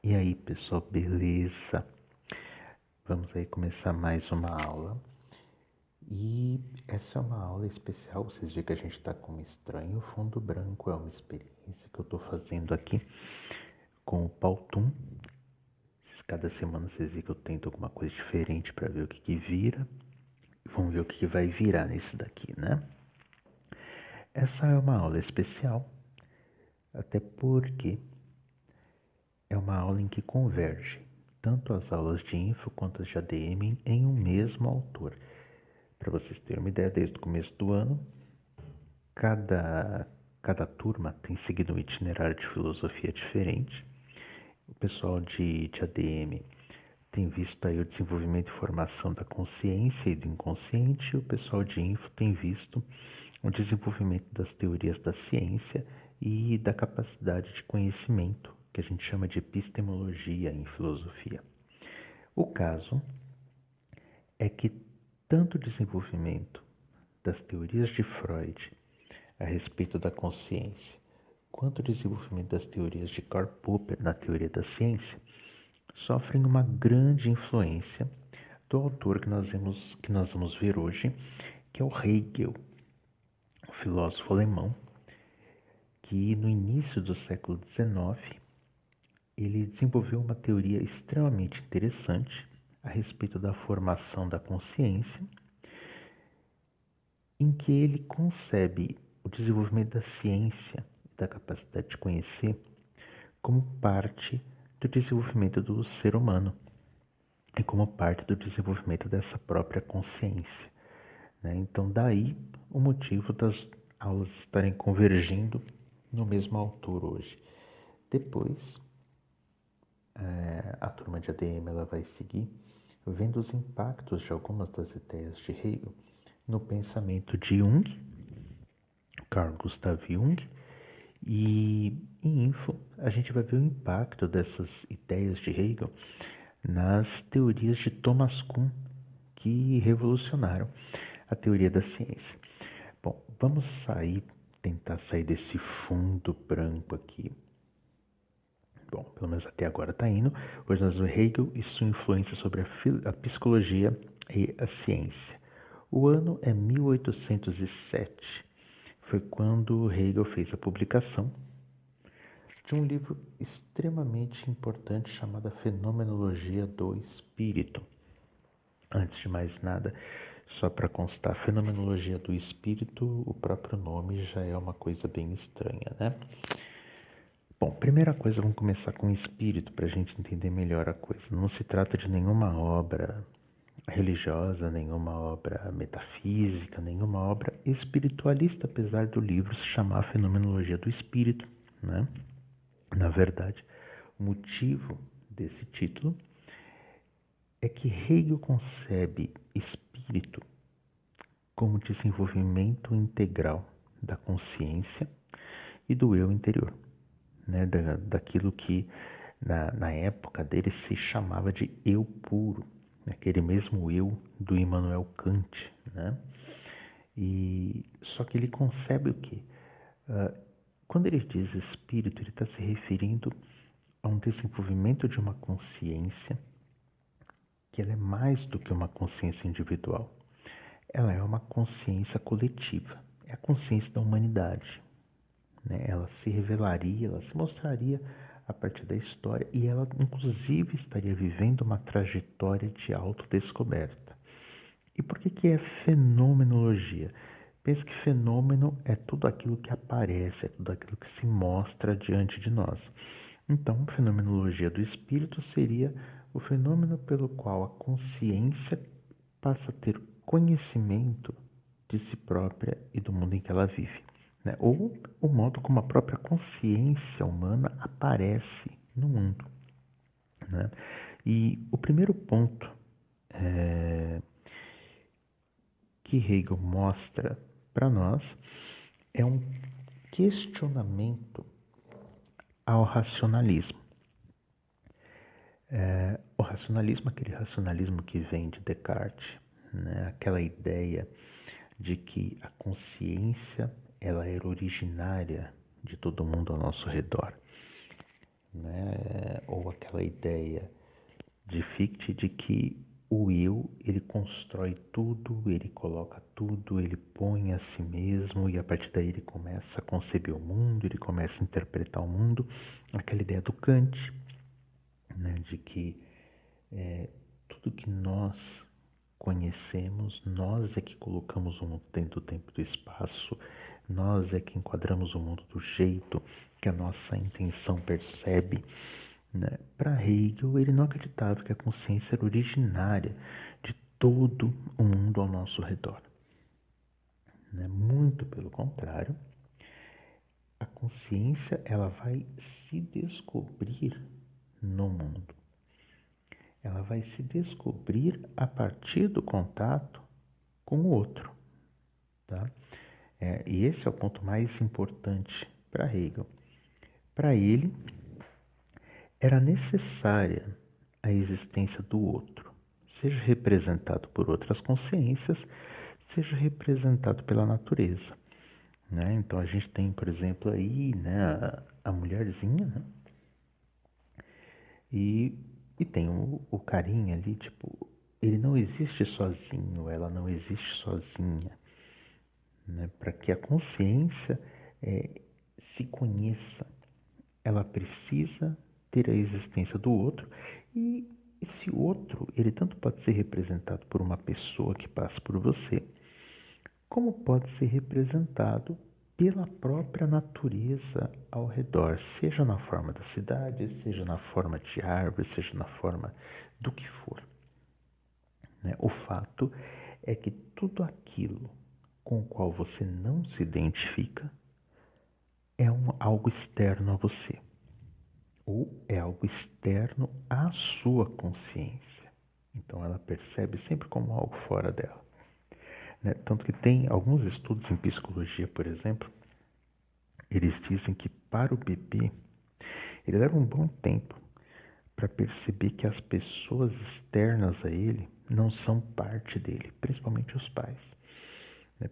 E aí, pessoal, beleza? Vamos aí começar mais uma aula. E essa é uma aula especial, vocês veem que a gente está com um estranho fundo branco, é uma experiência que eu estou fazendo aqui com o Powtoon. Cada semana vocês veem que eu tento alguma coisa diferente para ver o que vira. Vamos ver o que vai virar nesse daqui, né? Essa é uma aula especial, até porque é uma aula em que converge tanto as aulas de info quanto as de ADM em um mesmo autor. Para vocês terem uma ideia, desde o começo do ano, cada turma tem seguido um itinerário de filosofia diferente. O pessoal de ADM tem visto aí o desenvolvimento e formação da consciência e do inconsciente, e o pessoal de info tem visto o desenvolvimento das teorias da ciência e da capacidade de conhecimento, que a gente chama de epistemologia em filosofia. O caso é que tanto o desenvolvimento das teorias de Freud a respeito da consciência, quanto o desenvolvimento das teorias de Karl Popper na teoria da ciência, sofrem uma grande influência do autor que nós vamos ver hoje, que é o Hegel, um filósofo alemão, que no início do século XIX, ele desenvolveu uma teoria extremamente interessante a respeito da formação da consciência, em que ele concebe o desenvolvimento da ciência e da capacidade de conhecer como parte do desenvolvimento do ser humano e como parte do desenvolvimento dessa própria consciência, né? Então daí o motivo das aulas estarem convergindo no mesmo autor hoje. Depois, a turma de ADM ela vai seguir vendo os impactos de algumas das ideias de Hegel no pensamento de Jung, Carl Gustav Jung, e em Info a gente vai ver o impacto dessas ideias de Hegel nas teorias de Thomas Kuhn, que revolucionaram a teoria da ciência. Bom, vamos tentar sair desse fundo branco aqui. Bom, pelo menos até agora está indo. Hoje nós vamos ver Hegel e sua influência sobre a psicologia e a ciência. O ano é 1807. Foi quando Hegel fez a publicação de um livro extremamente importante chamado Fenomenologia do Espírito. Antes de mais nada, só para constar, Fenomenologia do Espírito, o próprio nome já é uma coisa bem estranha, né? Bom, primeira coisa, vamos começar com o espírito para a gente entender melhor a coisa. Não se trata de nenhuma obra religiosa, nenhuma obra metafísica, nenhuma obra espiritualista, apesar do livro se chamar Fenomenologia do Espírito, né? Na verdade, o motivo desse título é que Hegel concebe espírito como desenvolvimento integral da consciência e do eu interior, né? Daquilo que na época dele se chamava de eu puro, aquele mesmo eu do Immanuel Kant, né? E só que ele concebe o quê? Quando ele diz espírito, ele está se referindo a um desenvolvimento de uma consciência que ela é mais do que uma consciência individual. Ela é uma consciência coletiva, é a consciência da humanidade, né? Ela se revelaria, ela se mostraria a partir da história e ela inclusive estaria vivendo uma trajetória de autodescoberta. E por que é fenomenologia? Pense que fenômeno é tudo aquilo que aparece, é tudo aquilo que se mostra diante de nós. Então, fenomenologia do espírito seria o fenômeno pelo qual a consciência passa a ter conhecimento de si própria e do mundo em que ela vive, né? Ou o modo como a própria consciência humana aparece no mundo, né? E o primeiro ponto que Hegel mostra para nós é um questionamento ao racionalismo. O racionalismo, aquele racionalismo que vem de Descartes, né? Aquela ideia de que a consciência ela era originária de todo mundo ao nosso redor, né? Ou aquela ideia de Fichte de que o eu, ele constrói tudo, ele coloca tudo, ele põe a si mesmo e a partir daí ele começa a conceber o mundo, ele começa a interpretar o mundo. Aquela ideia do Kant, né, de que tudo que nós conhecemos, nós é que colocamos o mundo dentro do tempo e do espaço, nós é que enquadramos o mundo do jeito que a nossa intenção percebe. Né? Para Hegel, ele não acreditava que a consciência era originária de todo o mundo ao nosso redor. Né? Muito pelo contrário, a consciência ela vai se descobrir no mundo. Ela vai se descobrir a partir do contato com o outro. Tá? E esse é o ponto mais importante para Hegel. Para ele, era necessária a existência do outro, seja representado por outras consciências, seja representado pela natureza. Né? Então a gente tem, por exemplo, aí, né, a mulherzinha, né? E tem o carinha ali, tipo, ele não existe sozinho, ela não existe sozinha. Né? Para que a consciência se conheça, ela precisa ter a existência do outro, e esse outro, ele tanto pode ser representado por uma pessoa que passa por você, como pode ser representado pela própria natureza ao redor, seja na forma da cidade, seja na forma de árvore, seja na forma do que for. Né? O fato é que tudo aquilo com o qual você não se identifica é algo externo a você, ou é algo externo à sua consciência. Então ela percebe sempre como algo fora dela. Né? Tanto que tem alguns estudos em psicologia, por exemplo, eles dizem que para o bebê, ele leva um bom tempo para perceber que as pessoas externas a ele não são parte dele, principalmente os pais.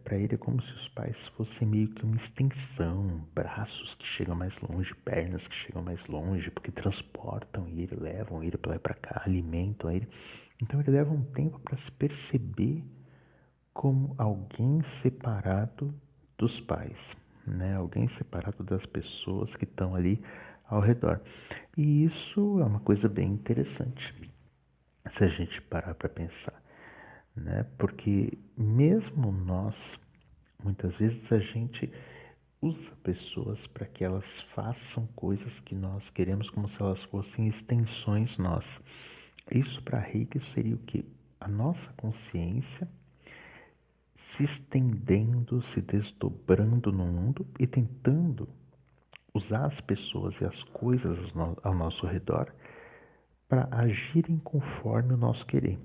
Para ele é como se os pais fossem meio que uma extensão, braços que chegam mais longe, pernas que chegam mais longe, porque transportam ele, levam ele para lá e para cá, alimentam ele. Então ele leva um tempo para se perceber como alguém separado dos pais, né? Alguém separado das pessoas que estão ali ao redor. E isso é uma coisa bem interessante, se a gente parar para pensar, né? Porque mesmo nós, muitas vezes a gente usa pessoas para que elas façam coisas que nós queremos como se elas fossem extensões nossas. Isso para Hegel seria o que? A nossa consciência se estendendo, se desdobrando no mundo e tentando usar as pessoas e as coisas ao nosso redor para agirem conforme o nosso querer.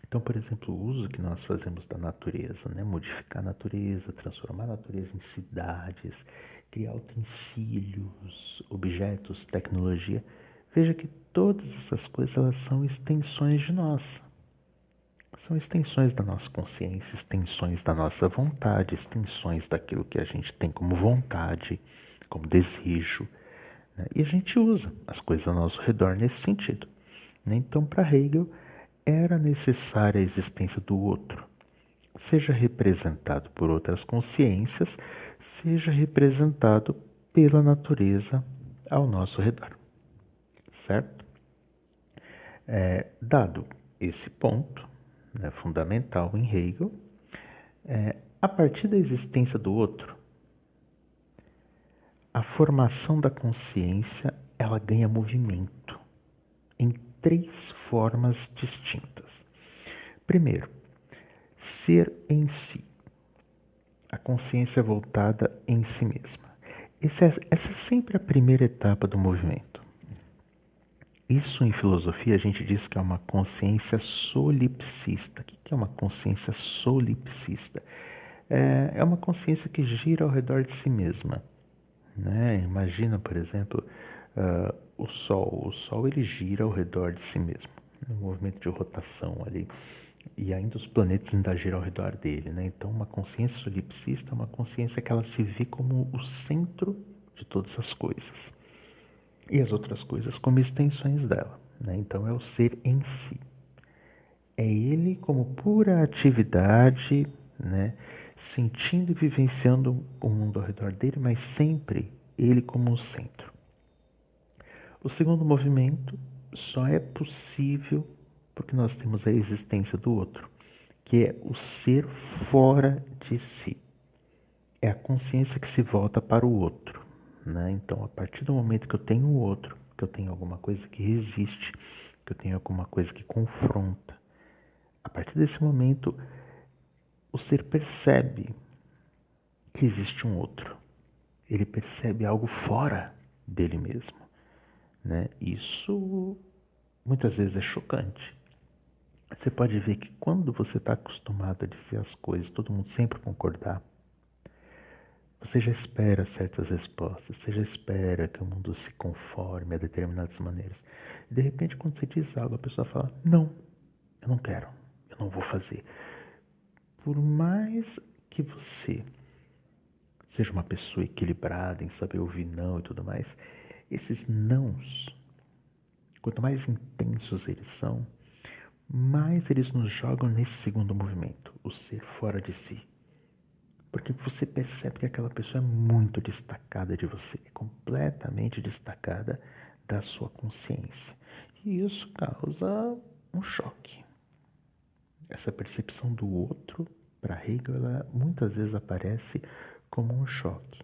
Então, por exemplo, o uso que nós fazemos da natureza, né? Modificar a natureza, transformar a natureza em cidades, criar utensílios, objetos, tecnologia. Veja que todas essas coisas elas são extensões de nós. São extensões da nossa consciência, extensões da nossa vontade, extensões daquilo que a gente tem como vontade, como desejo. Né? E a gente usa as coisas ao nosso redor nesse sentido. Né? Então, para Hegel, era necessária a existência do outro, seja representado por outras consciências, seja representado pela natureza ao nosso redor. Certo? Dado esse ponto, né, fundamental em Hegel, a partir da existência do outro, a formação da consciência ela ganha movimento em 3 formas distintas. Primeiro, ser em si, a consciência voltada em si mesma. Essa é sempre a primeira etapa do movimento. Isso em filosofia a gente diz que é uma consciência solipsista. O que é uma consciência solipsista? É uma consciência que gira ao redor de si mesma. Né? Imagina, por exemplo, o Sol. O Sol ele gira ao redor de si mesmo. Um movimento de rotação ali. E ainda os planetas ainda giram ao redor dele. Né? Então, uma consciência solipsista é uma consciência que ela se vê como o centro de todas as coisas. e as outras coisas como extensões dela, né? Então é o ser em si. É ele como pura atividade, né? Sentindo e vivenciando o mundo ao redor dele, mas sempre ele como o centro. O segundo movimento só é possível porque nós temos a existência do outro, que é o ser fora de si. É a consciência que se volta para o outro, né? Então, a partir do momento que eu tenho o outro, que eu tenho alguma coisa que resiste, que eu tenho alguma coisa que confronta, a partir desse momento, o ser percebe que existe um outro. Ele percebe algo fora dele mesmo, né? Isso muitas vezes é chocante. Você pode ver que quando você está acostumado a dizer as coisas, todo mundo sempre concordar, você já espera certas respostas, você já espera que o mundo se conforme a determinadas maneiras. De repente, quando você diz algo, a pessoa fala: não, eu não quero, eu não vou fazer. Por mais que você seja uma pessoa equilibrada em saber ouvir não e tudo mais, esses nãos, quanto mais intensos eles são, mais eles nos jogam nesse segundo movimento, o ser fora de si. Porque você percebe que aquela pessoa é muito destacada de você, é completamente destacada da sua consciência. E isso causa um choque. Essa percepção do outro, para Hegel, ela muitas vezes aparece como um choque,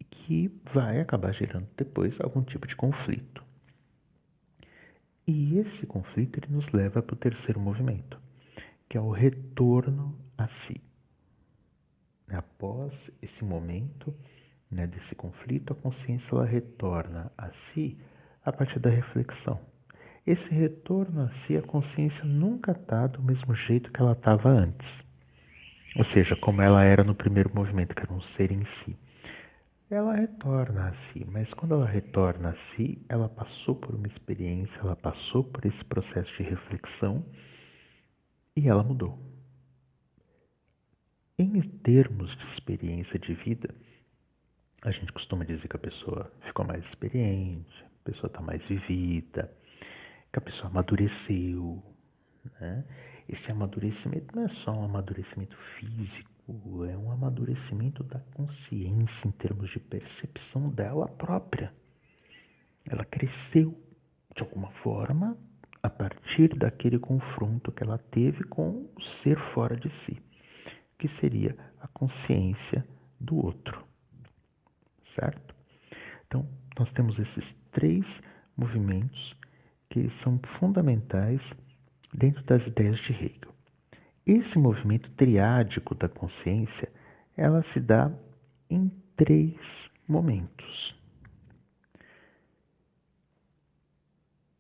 que vai acabar gerando depois algum tipo de conflito. E esse conflito ele nos leva para o terceiro movimento, que é o retorno a si. Após esse momento, né, desse conflito, a consciência ela retorna a si a partir da reflexão. Esse retorno a si, a consciência nunca está do mesmo jeito que ela estava antes. Ou seja, como ela era no primeiro movimento, que era um ser em si. Ela retorna a si, mas quando ela retorna a si, ela passou por uma experiência, ela passou por esse processo de reflexão e ela mudou. Em termos de experiência de vida, a gente costuma dizer que a pessoa ficou mais experiente, a pessoa está mais vivida, que a pessoa amadureceu, né? Esse amadurecimento não é só um amadurecimento físico, é um amadurecimento da consciência em termos de percepção dela própria. Ela cresceu de alguma forma a partir daquele confronto que ela teve com o ser fora de si, que seria a consciência do outro, certo? Então, nós temos esses três movimentos que eles são fundamentais dentro das ideias de Hegel. Esse movimento triádico da consciência, ela se dá em três momentos.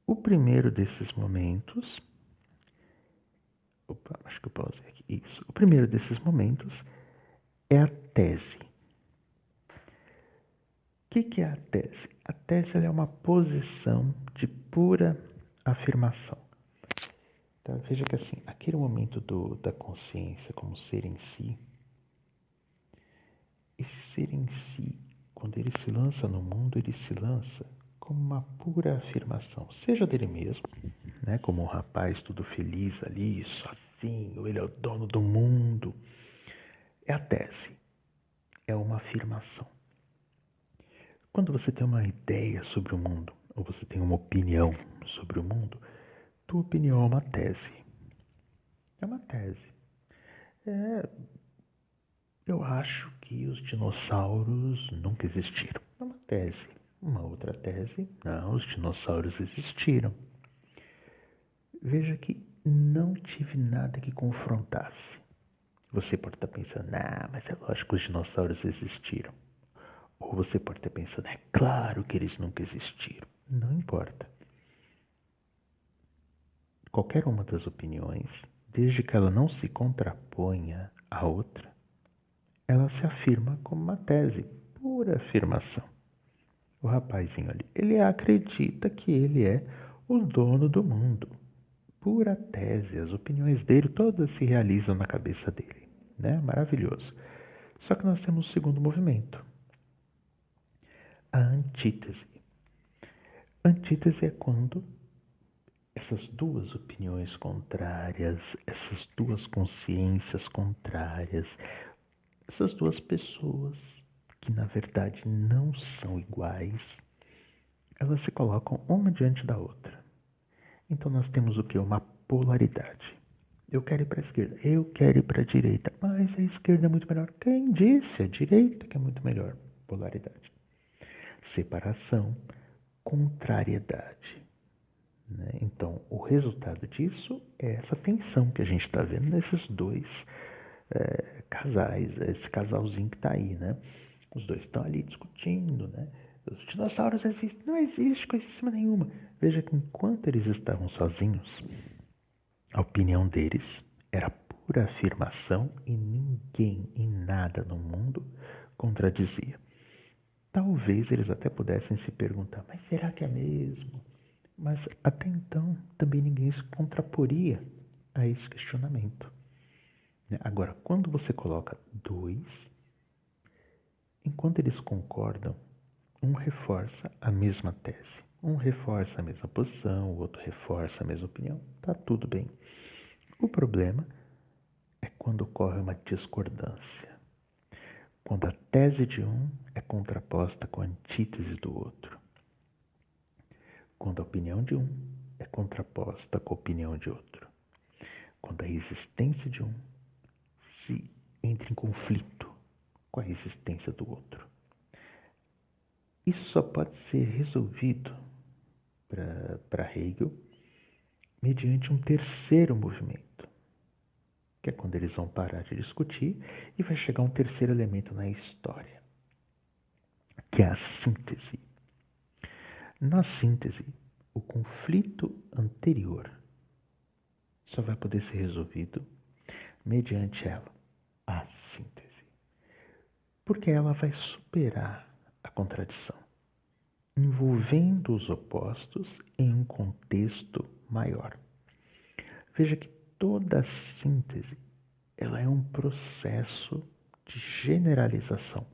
O primeiro desses momentos, acho que eu pausei aqui, isso. O primeiro desses momentos é a tese. O que é a tese? A tese é uma posição de pura afirmação. Tá? Veja que assim, aquele momento da consciência como ser em si, esse ser em si, quando ele se lança no mundo, ele se lança como uma pura afirmação, seja dele mesmo, né? Como um rapaz tudo feliz ali, sozinho, ele é o dono do mundo. É a tese, é uma afirmação. Quando você tem uma ideia sobre o mundo, ou você tem uma opinião sobre o mundo, tua opinião é uma tese. É uma tese. Eu acho que os dinossauros nunca existiram. É uma tese. Uma outra tese, não, os dinossauros existiram. Veja que não tive nada que confrontasse. Você pode estar pensando, mas é lógico que os dinossauros existiram. Ou você pode estar pensando, é claro que eles nunca existiram. Não importa. Qualquer uma das opiniões, desde que ela não se contraponha à outra, ela se afirma como uma tese, pura afirmação. O rapazinho ali, ele acredita que ele é o dono do mundo. Pura tese, as opiniões dele todas se realizam na cabeça dele, né? Maravilhoso. Só que nós temos o segundo movimento, a antítese. Antítese é quando essas duas opiniões contrárias, essas duas consciências contrárias, essas duas pessoas que na verdade não são iguais, elas se colocam uma diante da outra. Então nós temos o que? Uma polaridade. Eu quero ir para a esquerda, eu quero ir para a direita, mas a esquerda é muito melhor. Quem disse? A direita que é muito melhor. Polaridade. Separação, contrariedade. Né? Então, o resultado disso é essa tensão que a gente está vendo nesses dois casais, esse casalzinho que está aí, né? Os dois estão ali discutindo, né? Os dinossauros existem, não existe coisíssima nenhuma. Veja que enquanto eles estavam sozinhos, a opinião deles era pura afirmação e ninguém e nada no mundo contradizia. Talvez eles até pudessem se perguntar, mas será que é mesmo? Mas até então também ninguém se contraporia a esse questionamento. Agora, quando você coloca dois, enquanto eles concordam, um reforça a mesma tese, um reforça a mesma posição, o outro reforça a mesma opinião, tá tudo bem. O problema é quando ocorre uma discordância, quando a tese de um é contraposta com a antítese do outro, quando a opinião de um é contraposta com a opinião de outro, quando a existência de um se entra em conflito com a existência do outro. Isso só pode ser resolvido para Hegel mediante um terceiro movimento, que é quando eles vão parar de discutir e vai chegar um terceiro elemento na história, que é a síntese. Na síntese, o conflito anterior só vai poder ser resolvido mediante ela, a síntese, porque ela vai superar a contradição, envolvendo os opostos em um contexto maior. Veja que toda síntese ela é um processo de generalização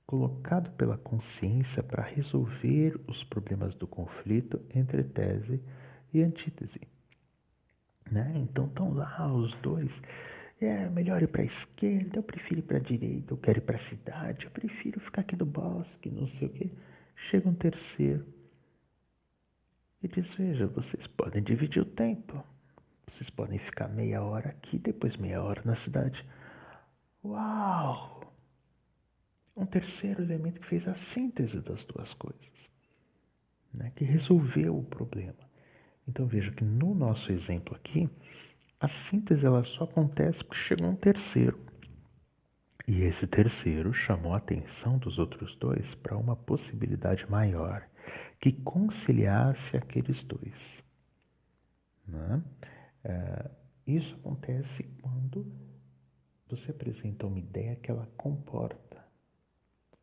colocado pela consciência para resolver os problemas do conflito entre tese e antítese. Né? Então estão lá os dois. É melhor ir para a esquerda, eu prefiro ir para a direita, eu quero ir para a cidade, eu prefiro ficar aqui no bosque, não sei o quê. Chega um terceiro e diz, veja, vocês podem dividir o tempo. Vocês podem ficar meia hora aqui, depois meia hora na cidade. Uau! Um terceiro elemento que fez a síntese das duas coisas, né? Que resolveu o problema. Então veja que no nosso exemplo aqui, a síntese ela só acontece porque chegou um terceiro. E esse terceiro chamou a atenção dos outros dois para uma possibilidade maior, que conciliasse aqueles dois. Né? Isso acontece quando você apresenta uma ideia que ela comporta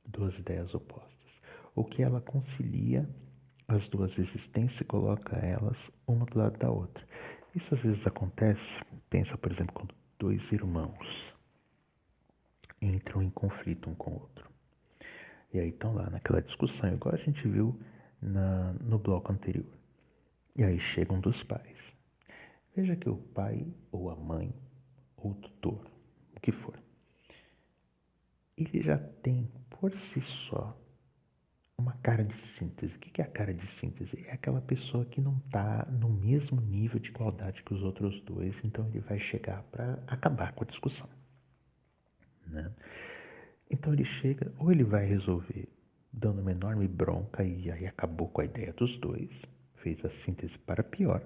duas ideias opostas, ou que ela concilia as duas existências e coloca elas uma do lado da outra. Isso às vezes acontece, pensa por exemplo, quando dois irmãos entram em conflito um com o outro. E aí estão lá naquela discussão, igual a gente viu no bloco anterior. E aí chegam dos pais. Veja que o pai, ou a mãe, ou o tutor, o que for, ele já tem por si só uma cara de síntese. O que é a cara de síntese? É aquela pessoa que não está no mesmo nível de igualdade que os outros dois, então ele vai chegar para acabar com a discussão. Né? Então ele chega, ou ele vai resolver dando uma enorme bronca e aí acabou com a ideia dos dois, fez a síntese para pior,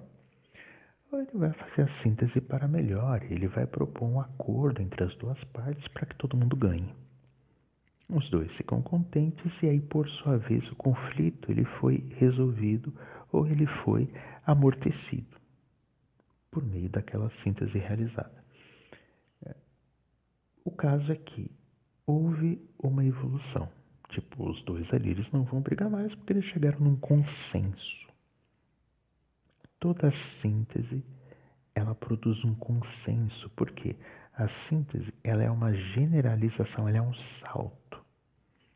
ou ele vai fazer a síntese para melhor, ele vai propor um acordo entre as duas partes para que todo mundo ganhe. Os dois ficam contentes e aí, por sua vez, o conflito ele foi resolvido ou ele foi amortecido por meio daquela síntese realizada. O caso é que houve uma evolução. Tipo, os dois ali eles não vão brigar mais porque eles chegaram num consenso. Toda síntese ela produz um consenso, porque a síntese ela é uma generalização, ela é um salto.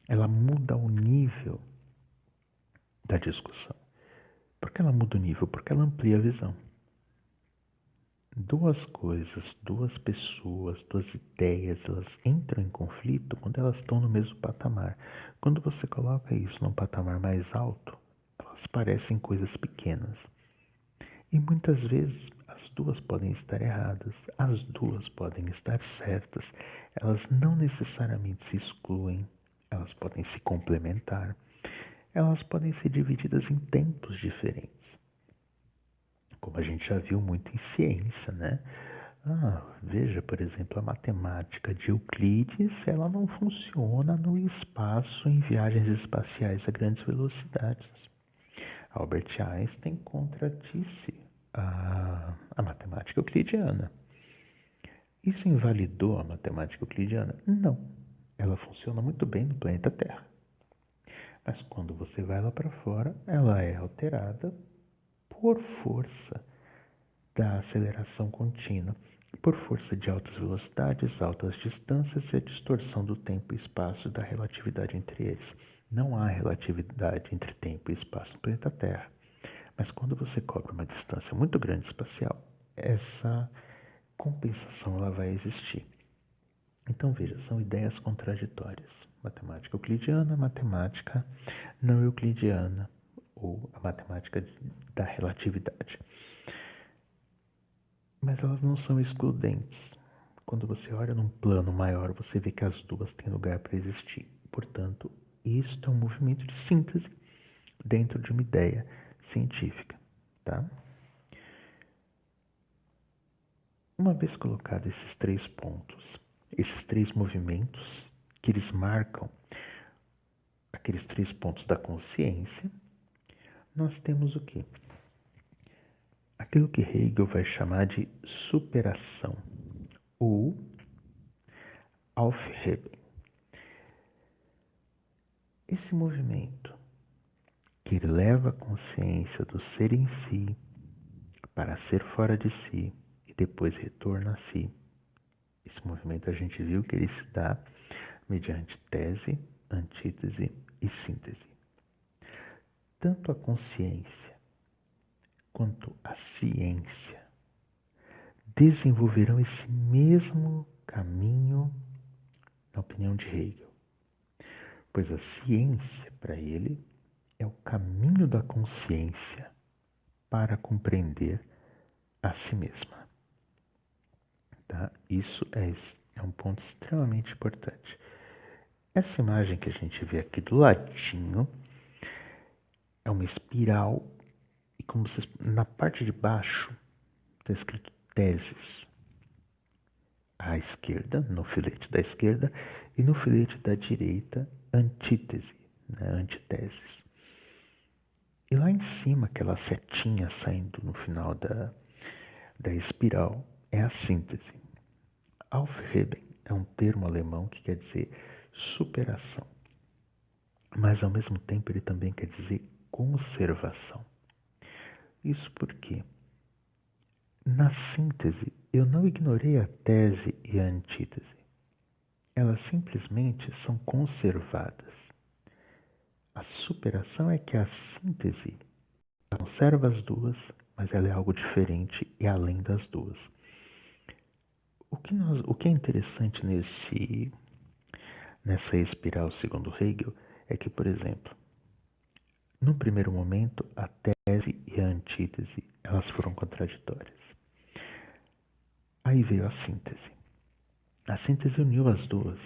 Ela muda o nível da discussão. Porque ela muda o nível, porque ela amplia a visão. Duas coisas, duas pessoas, duas ideias, elas entram em conflito quando elas estão no mesmo patamar. Quando você coloca isso num patamar mais alto, elas parecem coisas pequenas. E muitas vezes as duas podem estar erradas, as duas podem estar certas, elas não necessariamente se excluem, elas podem se complementar, elas podem ser divididas em tempos diferentes. Como a gente já viu muito em ciência, né? Veja, por exemplo, a matemática de Euclides, ela não funciona no espaço em viagens espaciais a grandes velocidades. Albert Einstein contradisse a matemática euclidiana. Isso invalidou a matemática euclidiana? Não. Ela funciona muito bem no planeta Terra. Mas quando você vai lá para fora, ela é alterada por força da aceleração contínua, por força de altas velocidades, altas distâncias e a distorção do tempo e espaço e da relatividade entre eles. Não há relatividade entre tempo e espaço no planeta Terra. Mas quando você cobre uma distância muito grande espacial, essa compensação ela vai existir. Então veja, são ideias contraditórias. Matemática euclidiana, matemática não euclidiana, ou a matemática da relatividade. Mas elas não são excludentes. Quando você olha num plano maior, você vê que as duas têm lugar para existir. Portanto, isto é um movimento de síntese dentro de uma ideia científica, tá? Uma vez colocados esses três pontos, esses três movimentos, que eles marcam aqueles três pontos da consciência, nós temos o quê? Aquilo que Hegel vai chamar de superação, ou Aufhebung. Esse movimento que leva a consciência do ser em si para ser fora de si e depois retorna a si. Esse movimento a gente viu que ele se dá mediante tese, antítese e síntese. Tanto a consciência quanto a ciência desenvolverão esse mesmo caminho, na opinião de Hegel, pois a ciência, para ele, é o caminho da consciência para compreender a si mesma. Tá? Isso é um ponto extremamente importante. Essa imagem que a gente vê aqui do ladinho é uma espiral e como vocês, na parte de baixo está escrito teses à esquerda, no filete da esquerda, e no filete da direita, antítese, né, antiteses. E lá em cima, aquela setinha saindo no final da espiral, é a síntese. Aufheben é um termo alemão que quer dizer superação, mas ao mesmo tempo ele também quer dizer conservação. Isso porque, na síntese, eu não ignorei a tese e a antítese. Elas simplesmente são conservadas. A superação é que a síntese conserva as duas, mas ela é algo diferente e além das duas. O que é interessante nessa espiral, segundo Hegel, é que, por exemplo, no primeiro momento, a tese e a antítese elas foram contraditórias. Aí veio a síntese. A síntese uniu as duas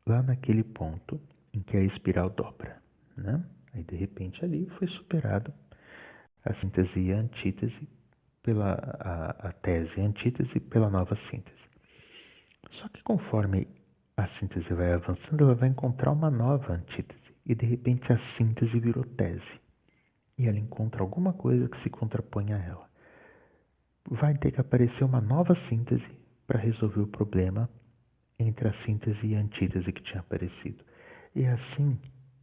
lá naquele ponto em que a espiral dobra, né? Aí de repente ali foi superado a síntese e a antítese pela a tese e a antítese pela nova síntese. Só que conforme a síntese vai avançando, ela vai encontrar uma nova antítese e de repente a síntese virou tese e ela encontra alguma coisa que se contrapõe a ela. Vai ter que aparecer uma nova síntese para resolver o problema entre a síntese e a antítese que tinha aparecido. E assim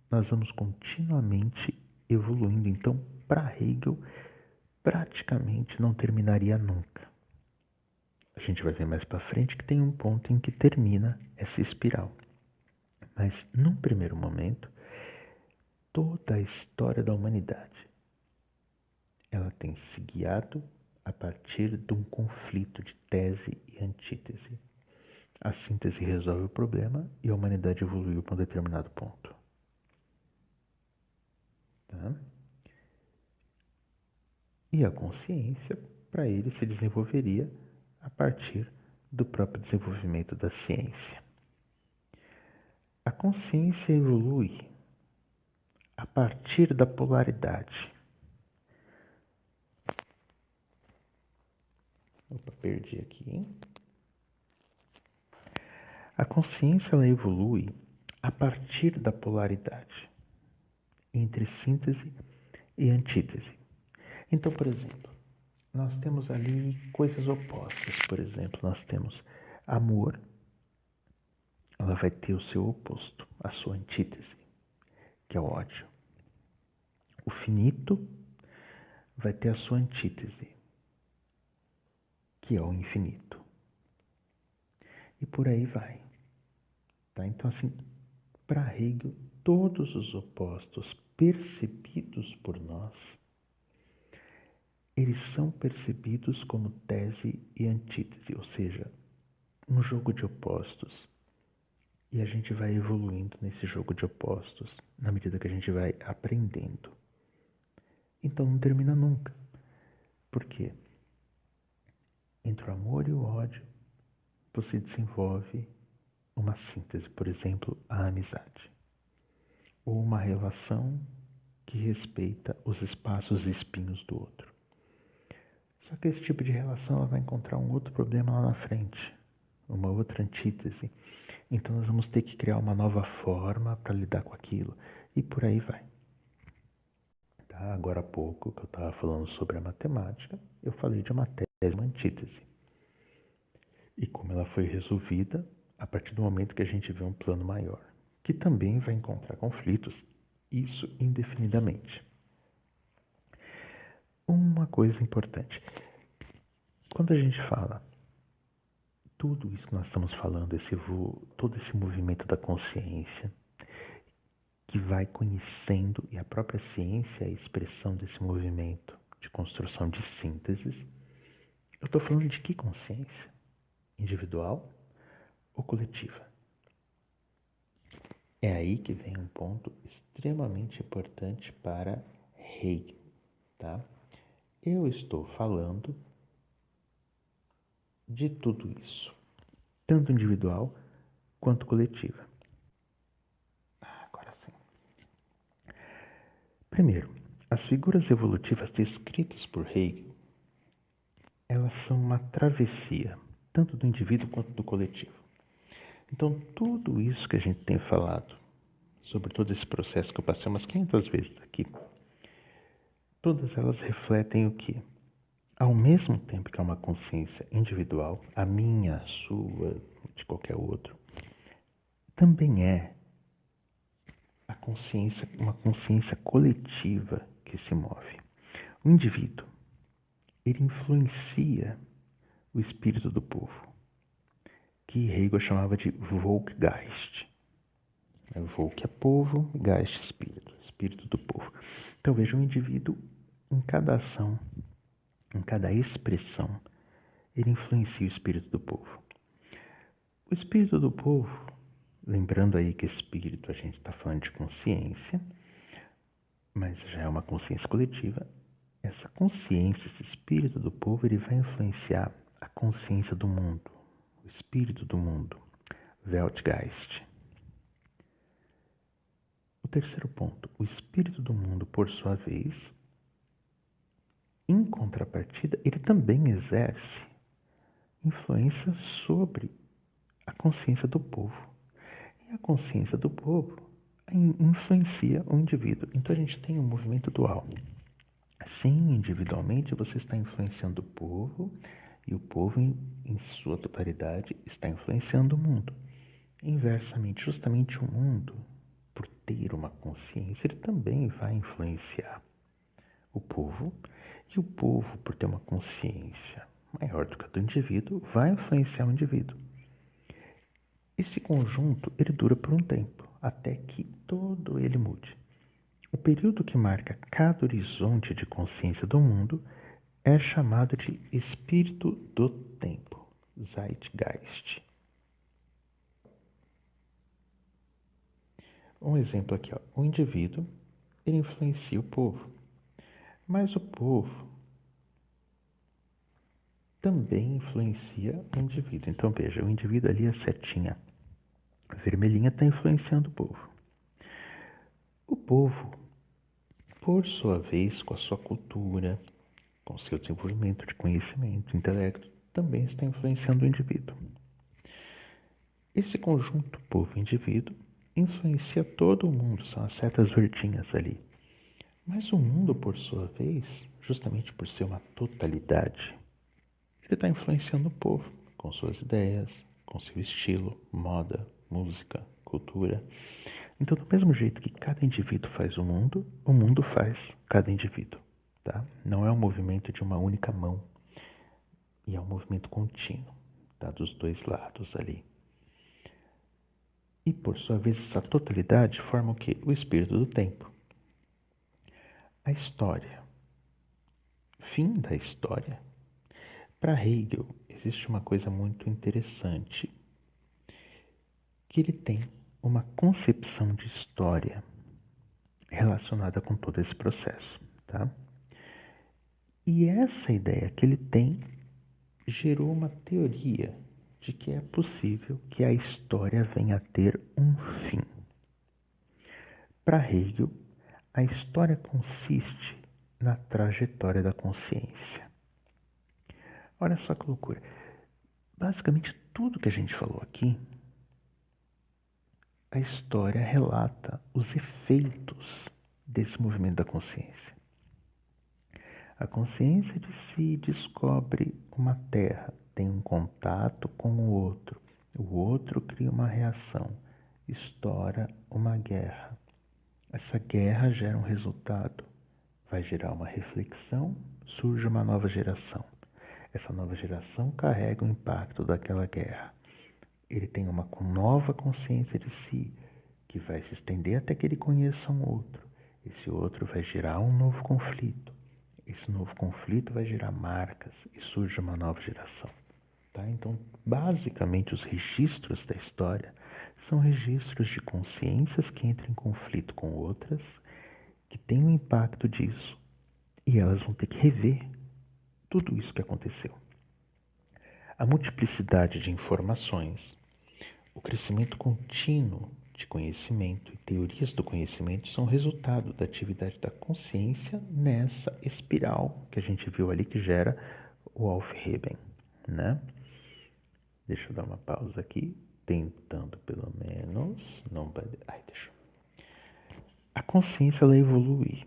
nós vamos continuamente evoluindo. Então, para Hegel, praticamente não terminaria nunca. A gente vai ver mais para frente que tem um ponto em que termina essa espiral. Mas num primeiro momento, toda a história da humanidade, ela tem se guiado a partir de um conflito de tese e antítese. A síntese resolve o problema e a humanidade evoluiu para um determinado ponto. Tá? E a consciência, para ele, se desenvolveria a partir do próprio desenvolvimento da ciência. A consciência evolui a partir da polaridade. Opa, perdi aqui, hein? A consciência ela evolui a partir da polaridade entre síntese e antítese. Então, por exemplo, nós temos ali coisas opostas. Por exemplo, nós temos amor, ela vai ter o seu oposto, a sua antítese, que é o ódio. O finito vai ter a sua antítese, que é o infinito. E por aí vai. Tá? Então, assim, para Hegel, todos os opostos percebidos por nós, eles são percebidos como tese e antítese, ou seja, um jogo de opostos. E a gente vai evoluindo nesse jogo de opostos na medida que a gente vai aprendendo. Então não termina nunca. Por quê? Entre o amor e o ódio, você desenvolve uma síntese, por exemplo, a amizade. Ou uma relação que respeita os espaços e espinhos do outro. Só que esse tipo de relação ela vai encontrar um outro problema lá na frente, uma outra antítese. Então nós vamos ter que criar uma nova forma para lidar com aquilo. E por aí vai. Tá? Agora há pouco, que eu estava falando sobre a matemática, eu falei de uma tese, uma antítese. E como ela foi resolvida a partir do momento que a gente vê um plano maior, que também vai encontrar conflitos, isso indefinidamente. Uma coisa importante. Quando a gente fala tudo isso que nós estamos falando, todo esse movimento da consciência, que vai conhecendo, e a própria ciência é a expressão desse movimento de construção de sínteses, eu estou falando de que consciência? Individual ou coletiva? É aí que vem um ponto extremamente importante para Hegel, tá? Eu estou falando de tudo isso, tanto individual quanto coletiva. Agora sim. Primeiro, as figuras evolutivas descritas por Hegel, elas são uma travessia, tanto do indivíduo quanto do coletivo. Então, tudo isso que a gente tem falado, sobre todo esse processo que eu passei umas 500 vezes aqui, todas elas refletem o quê? Ao mesmo tempo que é uma consciência individual, a minha, a sua, de qualquer outro, também é a consciência, uma consciência coletiva que se move. O indivíduo, ele influencia o espírito do povo, que Hegel chamava de Volksgeist. Volk é povo, Geist espírito, espírito do povo. Então veja, o indivíduo, em cada ação, em cada expressão, ele influencia o espírito do povo. O espírito do povo, lembrando aí que espírito a gente está falando de consciência, mas já é uma consciência coletiva, essa consciência, esse espírito do povo, ele vai influenciar a consciência do mundo, o espírito do mundo, Weltgeist. O terceiro ponto, o espírito do mundo, por sua vez, em contrapartida, ele também exerce influência sobre a consciência do povo. E a consciência do povo influencia o indivíduo. Então a gente tem um movimento dual. Sim, individualmente você está influenciando o povo e o povo, em sua totalidade, está influenciando o mundo. Inversamente, justamente o mundo, por ter uma consciência, ele também vai influenciar o povo, e o povo, por ter uma consciência maior do que a do indivíduo, vai influenciar o indivíduo. Esse conjunto, ele dura por um tempo, até que todo ele mude. O período que marca cada horizonte de consciência do mundo é chamado de espírito do tempo, Zeitgeist. Um exemplo aqui, ó. O indivíduo, ele influencia o povo, mas o povo também influencia o indivíduo. Então veja, o indivíduo ali, a setinha vermelhinha, está influenciando o povo. O povo, por sua vez, com a sua cultura, com o seu desenvolvimento de conhecimento, intelecto, também está influenciando o indivíduo. Esse conjunto povo-indivíduo influencia todo o mundo, são as setas verdinhas ali. Mas o mundo, por sua vez, justamente por ser uma totalidade, ele está influenciando o povo com suas ideias, com seu estilo, moda, música, cultura. Então, do mesmo jeito que cada indivíduo faz o mundo faz cada indivíduo. Tá? Não é um movimento de uma única mão, e é um movimento contínuo, tá? Dos dois lados ali. E, por sua vez, essa totalidade forma o quê? O espírito do tempo. A história. Fim da história. Para Hegel, existe uma coisa muito interessante, que ele tem uma concepção de história relacionada com todo esse processo, tá? E essa ideia que ele tem gerou uma teoria de que é possível que a história venha a ter um fim. Para Hegel, a história consiste na trajetória da consciência. Olha só que loucura. Basicamente, tudo que a gente falou aqui, a história relata os efeitos desse movimento da consciência. A consciência de si descobre uma terra, tem um contato com o outro cria uma reação, estoura uma guerra. Essa guerra gera um resultado, vai gerar uma reflexão, surge uma nova geração. Essa nova geração carrega o impacto daquela guerra. Ele tem uma nova consciência de si, que vai se estender até que ele conheça um outro. Esse outro vai gerar um novo conflito. Esse novo conflito vai gerar marcas e surge uma nova geração. Tá? Então, basicamente, os registros da história são registros de consciências que entram em conflito com outras, que têm o impacto disso, e elas vão ter que rever tudo isso que aconteceu. A multiplicidade de informações, o crescimento contínuo de conhecimento e teorias do conhecimento são resultado da atividade da consciência nessa espiral que a gente viu ali que gera o Aufheben, né? Deixa eu dar uma pausa aqui, tentando pelo menos não vai. Deixa. A consciência ela evolui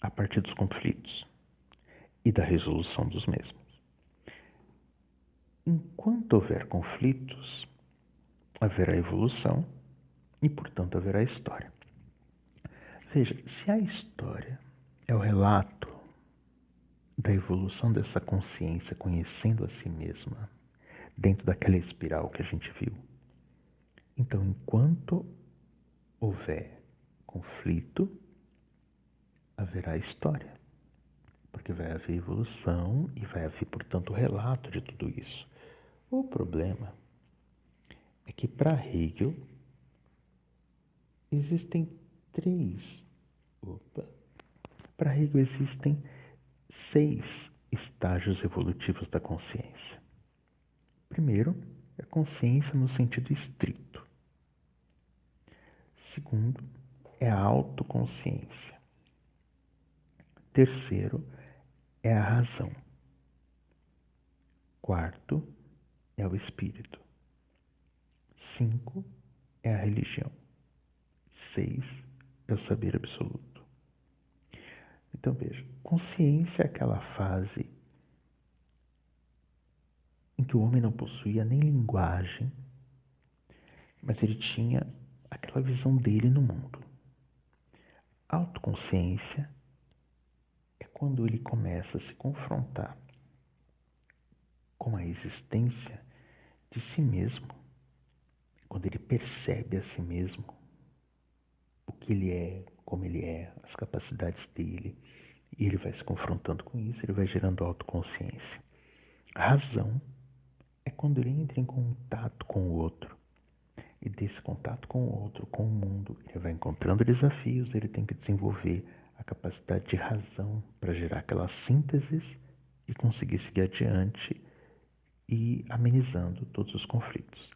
a partir dos conflitos e da resolução dos mesmos. Enquanto houver conflitos, haverá evolução e, portanto, haverá história. Veja, se a história é o relato da evolução dessa consciência conhecendo a si mesma dentro daquela espiral que a gente viu, então, enquanto houver conflito, haverá história, porque vai haver evolução e vai haver, portanto, o relato de tudo isso. O problema é que para Hegel existem para Hegel existem 6 estágios evolutivos da consciência. Primeiro, é a consciência no sentido estrito. Segundo, é a autoconsciência. Terceiro, é a razão. Quarto, é o espírito. 5, é a religião. 6, é o saber absoluto. Então veja, consciência é aquela fase em que o homem não possuía nem linguagem, mas ele tinha aquela visão dele no mundo. Autoconsciência é quando ele começa a se confrontar com a existência de si mesmo, quando ele percebe a si mesmo, o que ele é, como ele é, as capacidades dele, e ele vai se confrontando com isso, ele vai gerando autoconsciência. A razão é quando ele entra em contato com o outro. E desse contato com o outro, com o mundo, ele vai encontrando desafios, ele tem que desenvolver a capacidade de razão para gerar aquelas sínteses e conseguir seguir adiante e amenizando todos os conflitos.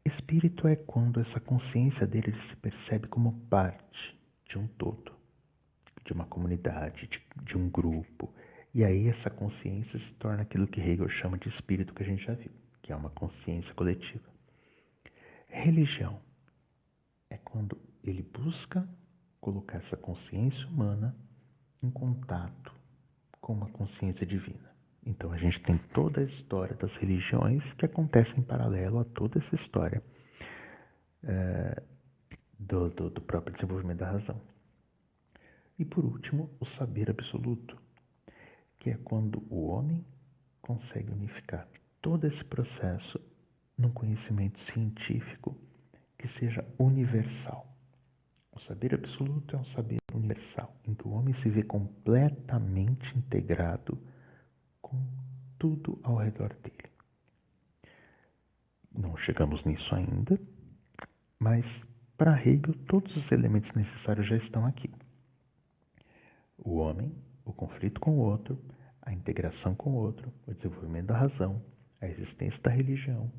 Espírito é quando essa consciência dele ele se percebe como parte de um todo, de uma comunidade, de um grupo. E aí essa consciência se torna aquilo que Hegel chama de espírito, que a gente já viu, que é uma consciência coletiva. Religião é quando ele busca colocar essa consciência humana em contato com uma consciência divina. Então a gente tem toda a história das religiões que acontece em paralelo a toda essa história do próprio desenvolvimento da razão. E por último, o saber absoluto, que é quando o homem consegue unificar todo esse processo num conhecimento científico que seja universal. O saber absoluto é um saber universal, em que o homem se vê completamente integrado com tudo ao redor dele. Não chegamos nisso ainda, mas para Hegel todos os elementos necessários já estão aqui. O homem, o conflito com o outro, a integração com o outro, o desenvolvimento da razão, a existência da religião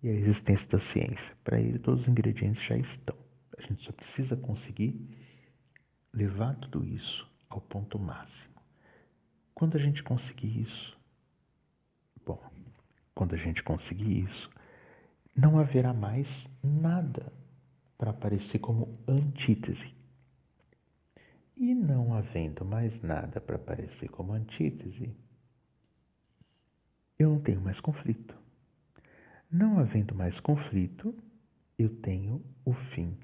e a existência da ciência. Para ele todos os ingredientes já estão. A gente só precisa conseguir levar tudo isso ao ponto máximo. Quando a gente conseguir isso, não haverá mais nada para aparecer como antítese. E não havendo mais nada para aparecer como antítese, eu não tenho mais conflito. Não havendo mais conflito, eu tenho o fim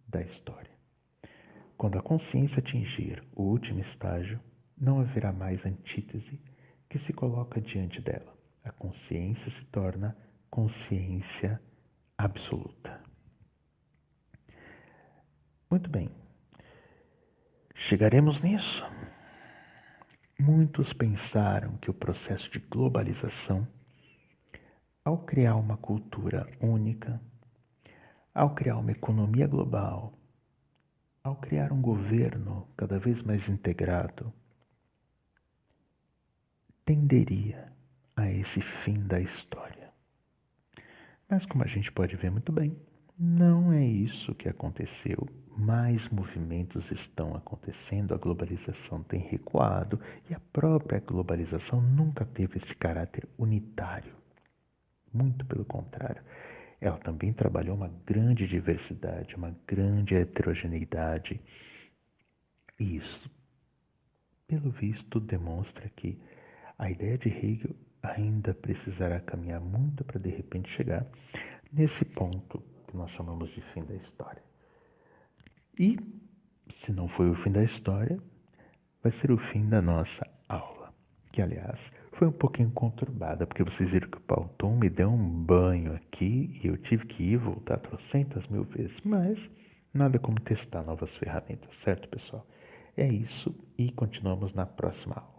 da história. Quando a consciência atingir o último estágio, não haverá mais antítese que se coloca diante dela. A consciência se torna consciência absoluta. Muito bem. Chegaremos nisso? Muitos pensaram que o processo de globalização, ao criar uma cultura única, ao criar uma economia global, ao criar um governo cada vez mais integrado, tenderia a esse fim da história. Mas como a gente pode ver muito bem, não é isso que aconteceu. Mais movimentos estão acontecendo, a globalização tem recuado e a própria globalização nunca teve esse caráter unitário. Muito pelo contrário, ela também trabalhou uma grande diversidade, uma grande heterogeneidade. E isso, pelo visto, demonstra que a ideia de Hegel ainda precisará caminhar muito para de repente chegar nesse ponto que nós chamamos de fim da história. E, se não foi o fim da história, vai ser o fim da nossa aula, que aliás foi um pouquinho conturbada, porque vocês viram que o Pauton me deu um banho aqui e eu tive que ir e voltar 300.000 vezes, mas nada como testar novas ferramentas, certo, pessoal? É isso e continuamos na próxima aula.